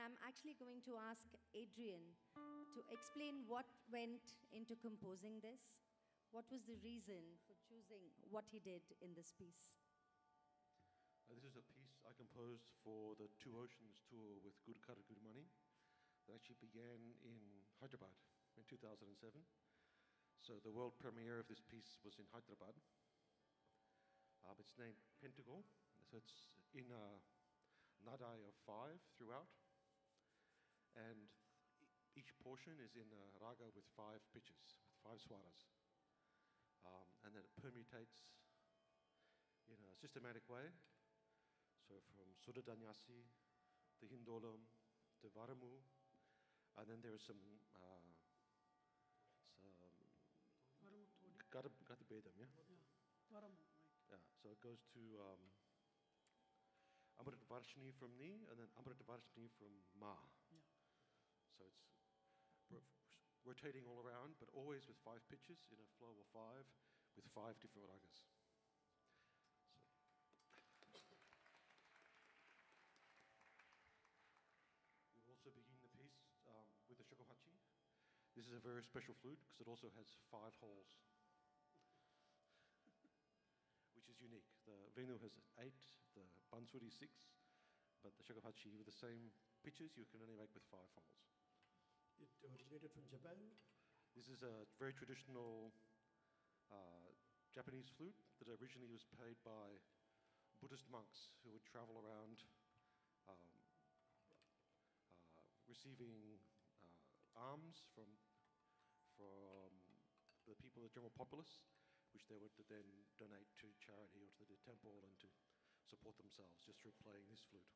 I'm actually going to ask Adrian to explain what went into composing this. What was the reason for choosing what he did in this piece? This is a piece I composed for the Two Oceans tour with Gurkar Gurmani that actually began in Hyderabad in 2007. So the world premiere of this piece was in Hyderabad. It's named Pentacle, so it's in a nadai of 5 throughout, and each portion is in a raga with 5 pitches, with 5 swaras, and then it permutates in a systematic way. So from Sudadanyasi, the Hindolam, the Varamu, and then there is some Gathabedam, yeah? Varamu, right. Yeah, so it goes to Amrit Varshni from Ni, and then Amrit Varshni from Ma. Yeah. So it's rotating all around, but always with 5 pitches in a flow of 5, with 5 different ragas. So. We'll also begin the piece with the shakuhachi. This is a very special flute because it also has 5 holes, which is unique. The Venu has 8, the Bansuri 6, but the shakuhachi with the same pitches you can only make with 5 holes. It originated from Japan? This is a very traditional Japanese flute that originally was played by Buddhist monks who would travel around receiving alms from the people, the general populace, which they would then donate to charity or to the temple and to support themselves just through playing this flute.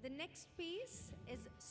The next piece is so